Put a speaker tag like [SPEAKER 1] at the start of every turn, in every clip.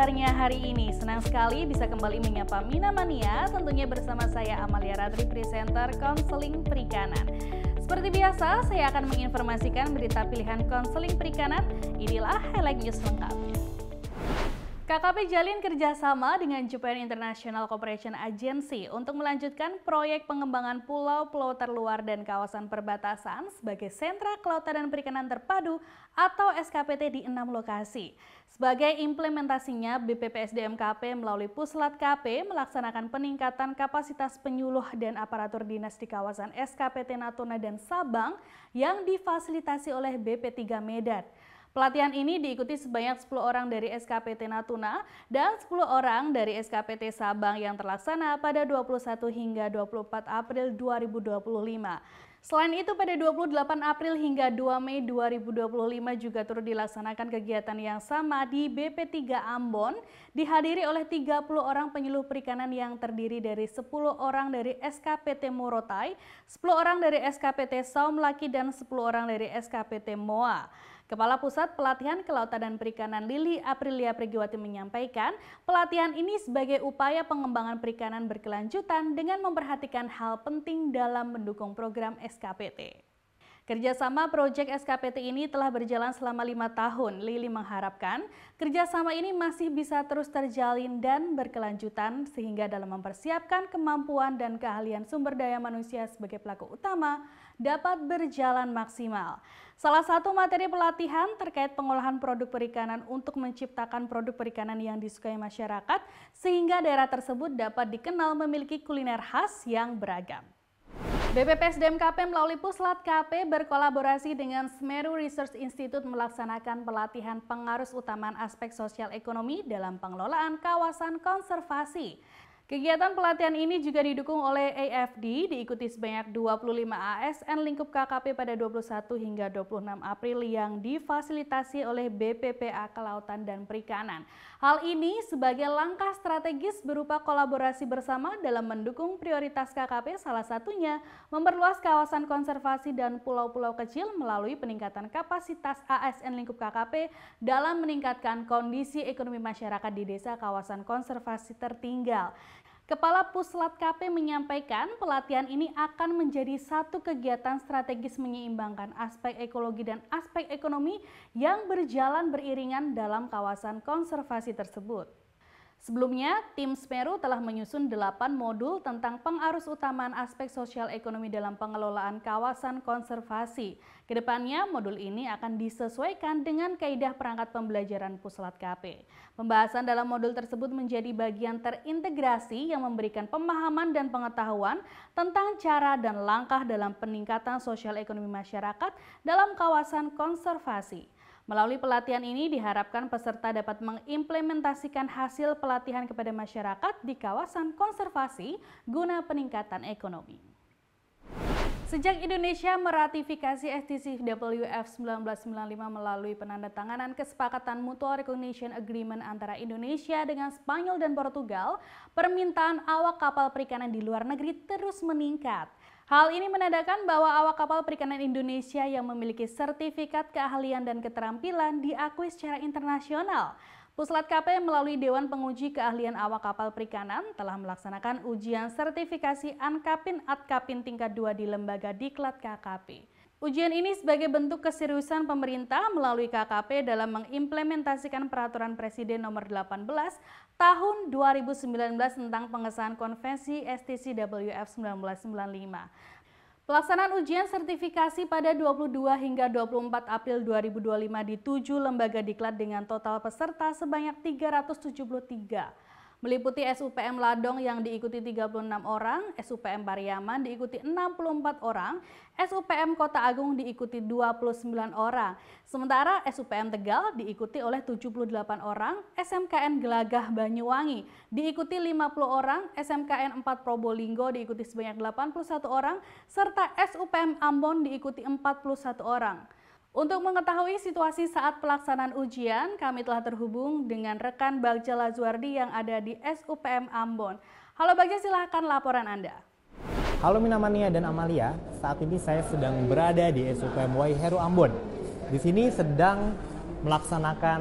[SPEAKER 1] kabarnya hari ini? Senang sekali bisa kembali menyapa Mina Mania, tentunya bersama saya Amalia Ratri, presenter konseling perikanan. Seperti biasa, saya akan menginformasikan berita pilihan konseling perikanan. Inilah highlight news lengkapnya. KKP jalin kerjasama dengan Japan International Cooperation Agency untuk melanjutkan proyek pengembangan pulau-pulau terluar dan kawasan perbatasan sebagai sentra kelautan dan perikanan terpadu atau SKPT di 6 lokasi. Sebagai implementasinya, BPPSDM-KP melalui Puslat KP melaksanakan peningkatan kapasitas penyuluh dan aparatur dinas di kawasan SKPT Natuna dan Sabang yang difasilitasi oleh BP3 Medan. Pelatihan ini diikuti sebanyak 10 orang dari SKPT Natuna dan 10 orang dari SKPT Sabang yang terlaksana pada 21 hingga 24 April 2025. Selain itu, pada 28 April hingga 2 Mei 2025 juga turut dilaksanakan kegiatan yang sama di BP3 Ambon, dihadiri oleh 30 orang penyuluh perikanan yang terdiri dari 10 orang dari SKPT Morotai, 10 orang dari SKPT Saum Laki, dan 10 orang dari SKPT Moa. Kepala Pusat Pelatihan Kelautan dan Perikanan Lili Aprilia Pregiwati menyampaikan, pelatihan ini sebagai upaya pengembangan perikanan berkelanjutan dengan memperhatikan hal penting dalam mendukung program SKPT. Kerjasama proyek SKPT ini telah berjalan selama 5 tahun. Lili mengharapkan kerjasama ini masih bisa terus terjalin dan berkelanjutan sehingga dalam mempersiapkan kemampuan dan keahlian sumber daya manusia sebagai pelaku utama dapat berjalan maksimal. Salah satu materi pelatihan terkait pengolahan produk perikanan untuk menciptakan produk perikanan yang disukai masyarakat sehingga daerah tersebut dapat dikenal memiliki kuliner khas yang beragam. BPPSDM-KP melalui Puslat KP berkolaborasi dengan Semeru Research Institute melaksanakan pelatihan pengarus utamaan aspek sosial ekonomi dalam pengelolaan kawasan konservasi. Kegiatan pelatihan ini juga didukung oleh AFD, diikuti sebanyak 25 ASN lingkup KKP pada 21 hingga 26 April yang difasilitasi oleh BPPA Kelautan dan Perikanan. Hal ini sebagai langkah strategis berupa kolaborasi bersama dalam mendukung prioritas KKP, salah satunya memperluas kawasan konservasi dan pulau-pulau kecil melalui peningkatan kapasitas ASN lingkup KKP dalam meningkatkan kondisi ekonomi masyarakat di desa kawasan konservasi tertinggal. Kepala Puslat KP menyampaikan pelatihan ini akan menjadi satu kegiatan strategis menyeimbangkan aspek ekologi dan aspek ekonomi yang berjalan beriringan dalam kawasan konservasi tersebut. Sebelumnya, tim Semeru telah menyusun 8 modul tentang pengarus utamaan aspek sosial ekonomi dalam pengelolaan kawasan konservasi. Kedepannya, modul ini akan disesuaikan dengan kaidah perangkat pembelajaran Puslat KP. Pembahasan dalam modul tersebut menjadi bagian terintegrasi yang memberikan pemahaman dan pengetahuan tentang cara dan langkah dalam peningkatan sosial ekonomi masyarakat dalam kawasan konservasi. Melalui pelatihan ini diharapkan peserta dapat mengimplementasikan hasil pelatihan kepada masyarakat di kawasan konservasi guna peningkatan ekonomi. Sejak Indonesia meratifikasi STC WF 1995 melalui penandatanganan kesepakatan Mutual Recognition Agreement antara Indonesia dengan Spanyol dan Portugal, permintaan awak kapal perikanan di luar negeri terus meningkat. Hal ini menandakan bahwa awak kapal perikanan Indonesia yang memiliki sertifikat keahlian dan keterampilan diakui secara internasional. Puslat KP melalui Dewan Penguji Keahlian Awak Kapal Perikanan telah melaksanakan ujian sertifikasi Ankapin/Adkapin tingkat 2 di Lembaga Diklat KKP. Ujian ini sebagai bentuk keseriusan pemerintah melalui KKP dalam mengimplementasikan Peraturan Presiden Nomor 18 Tahun 2019 tentang pengesahan Konvensi STC WF 1995. Pelaksanaan ujian sertifikasi pada 22 hingga 24 April 2025 di 7 lembaga diklat dengan total peserta sebanyak 373. Meliputi SUPM Ladong yang diikuti 36 orang, SUPM Pariaman diikuti 64 orang, SUPM Kota Agung diikuti 29 orang. Sementara SUPM Tegal diikuti oleh 78 orang, SMKN Gelagah Banyuwangi diikuti 50 orang, SMKN 4 Probolinggo diikuti sebanyak 81 orang, serta SUPM Ambon diikuti 41 orang. Untuk mengetahui situasi saat pelaksanaan ujian, kami telah terhubung dengan rekan Bagja Lazuardi yang ada di SUPM Ambon. Halo Bagja, silahkan laporan Anda.
[SPEAKER 2] Halo Minamania dan Amalia, saat ini saya sedang berada di SUPM Waiheru Ambon. Di sini sedang melaksanakan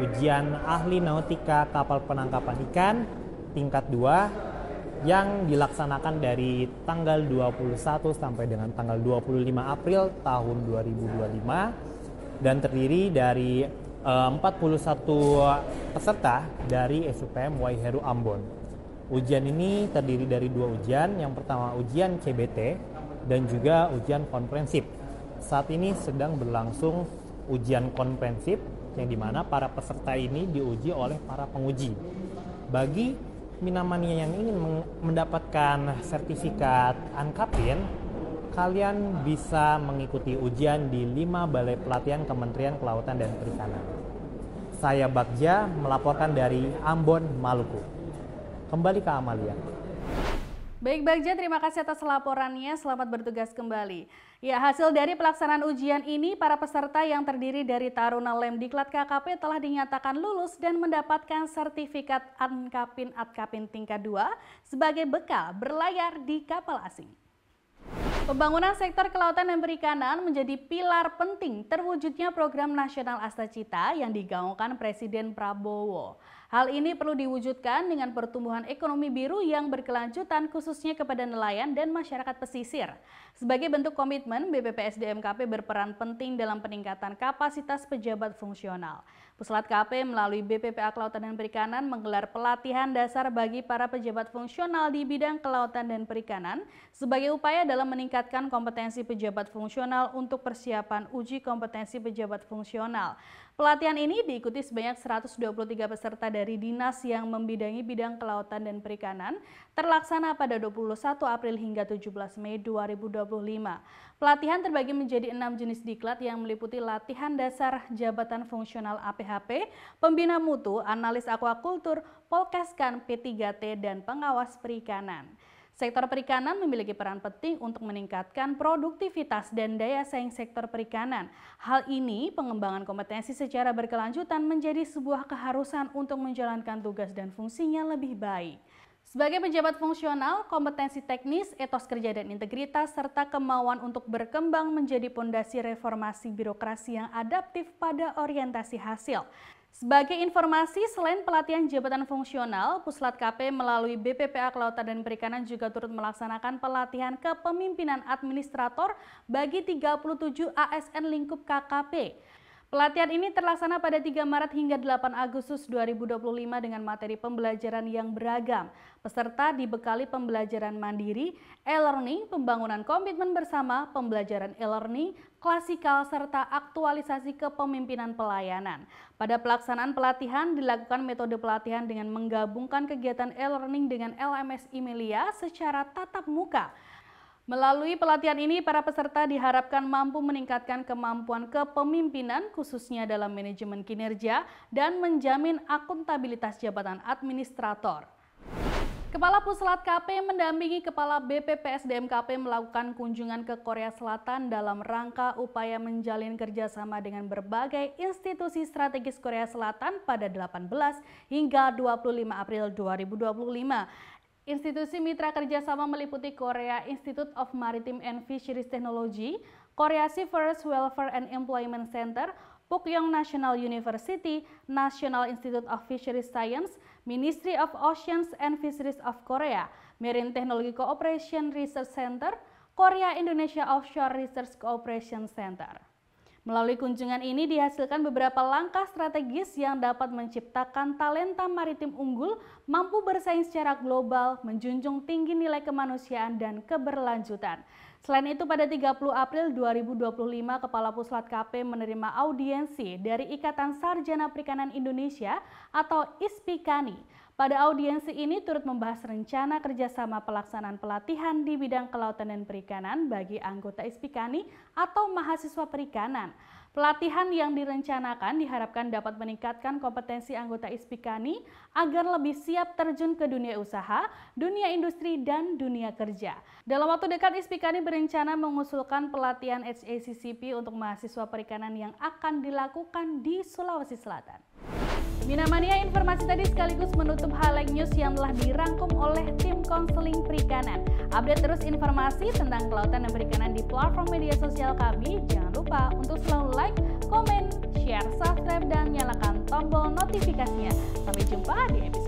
[SPEAKER 2] ujian ahli nautika kapal penangkapan ikan tingkat 2 yang dilaksanakan dari tanggal 21 sampai dengan tanggal 25 April tahun 2025 dan terdiri dari 41 peserta dari SUPM Waiheru Ambon. Ujian ini terdiri dari 2 ujian, yang pertama ujian CBT dan juga ujian komprehensif. Saat ini sedang berlangsung ujian komprehensif yang dimana para peserta ini diuji oleh para penguji. Bagi Minamania yang ingin mendapatkan sertifikat Ankapin, kalian bisa mengikuti ujian di 5 balai pelatihan Kementerian Kelautan dan Perikanan. Saya Bagja melaporkan dari Ambon, Maluku. Kembali ke Amalia.
[SPEAKER 1] Baik Bagja, terima kasih atas laporannya. Selamat bertugas kembali. Ya, hasil dari pelaksanaan ujian ini, para peserta yang terdiri dari Taruna Lemdiklat KKP telah dinyatakan lulus dan mendapatkan sertifikat Ankapin tingkat 2 sebagai bekal berlayar di kapal asing. Pembangunan sektor kelautan dan perikanan menjadi pilar penting terwujudnya program nasional Astacita yang digaungkan Presiden Prabowo. Hal ini perlu diwujudkan dengan pertumbuhan ekonomi biru yang berkelanjutan khususnya kepada nelayan dan masyarakat pesisir. Sebagai bentuk komitmen, BPPSDM-KP berperan penting dalam peningkatan kapasitas pejabat fungsional. Puslat KP melalui BPPA Kelautan dan Perikanan menggelar pelatihan dasar bagi para pejabat fungsional di bidang kelautan dan perikanan sebagai upaya dalam meningkatkan kompetensi pejabat fungsional untuk persiapan uji kompetensi pejabat fungsional. Pelatihan ini diikuti sebanyak 123 peserta dari dinas yang membidangi bidang kelautan dan perikanan, terlaksana pada 21 April hingga 17 Mei 2025. Pelatihan terbagi menjadi 6 jenis diklat yang meliputi latihan dasar jabatan fungsional APHP, pembina mutu, analis akuakultur, polkeskan, P3T, dan pengawas perikanan. Sektor perikanan memiliki peran penting untuk meningkatkan produktivitas dan daya saing sektor perikanan. Hal ini, pengembangan kompetensi secara berkelanjutan menjadi sebuah keharusan untuk menjalankan tugas dan fungsinya lebih baik. Sebagai pejabat fungsional, kompetensi teknis, etos kerja dan integritas, serta kemauan untuk berkembang menjadi pondasi reformasi birokrasi yang adaptif pada orientasi hasil. Sebagai informasi, selain pelatihan jabatan fungsional, Puslat KP melalui BPPA Kelautan dan Perikanan juga turut melaksanakan pelatihan kepemimpinan administrator bagi 37 ASN lingkup KKP. Pelatihan ini terlaksana pada 3 Maret hingga 8 Agustus 2025 dengan materi pembelajaran yang beragam. Peserta dibekali pembelajaran mandiri, e-learning, pembangunan komitmen bersama, pembelajaran e-learning, klasikal, serta aktualisasi kepemimpinan pelayanan. Pada pelaksanaan pelatihan dilakukan metode pelatihan dengan menggabungkan kegiatan e-learning dengan LMS Emilia secara tatap muka. Melalui pelatihan ini, para peserta diharapkan mampu meningkatkan kemampuan kepemimpinan khususnya dalam manajemen kinerja dan menjamin akuntabilitas jabatan administrator. Kepala Puslat KP mendampingi Kepala BPPSDM-KP melakukan kunjungan ke Korea Selatan dalam rangka upaya menjalin kerjasama dengan berbagai institusi strategis Korea Selatan pada 18 hingga 25 April 2025. Institusi mitra kerjasama meliputi Korea Institute of Maritime and Fisheries Technology, Korea Seafarers Welfare and Employment Center, Pukyong National University, National Institute of Fisheries Science, Ministry of Oceans and Fisheries of Korea, Marine Technology Cooperation Research Center, Korea Indonesia Offshore Research Cooperation Center. Melalui kunjungan ini dihasilkan beberapa langkah strategis yang dapat menciptakan talenta maritim unggul, mampu bersaing secara global, menjunjung tinggi nilai kemanusiaan dan keberlanjutan. Selain itu, pada 30 April 2025, Kepala Puslat KP menerima audiensi dari Ikatan Sarjana Perikanan Indonesia atau ISPIKANI. Pada audiensi ini turut membahas rencana kerjasama pelaksanaan pelatihan di bidang kelautan dan perikanan bagi anggota ISPIKANI atau mahasiswa perikanan. Pelatihan yang direncanakan diharapkan dapat meningkatkan kompetensi anggota ISPIKANI agar lebih siap terjun ke dunia usaha, dunia industri, dan dunia kerja. Dalam waktu dekat, ISPIKANI berencana mengusulkan pelatihan HACCP untuk mahasiswa perikanan yang akan dilakukan di Sulawesi Selatan. Minamania, informasi tadi sekaligus menutup highlight news yang telah dirangkum oleh tim konseling perikanan. Update terus informasi tentang kelautan dan perikanan di platform media sosial kami. Jangan lupa untuk selalu like, komen, share, subscribe, tombol notifikasinya. Sampai jumpa di episode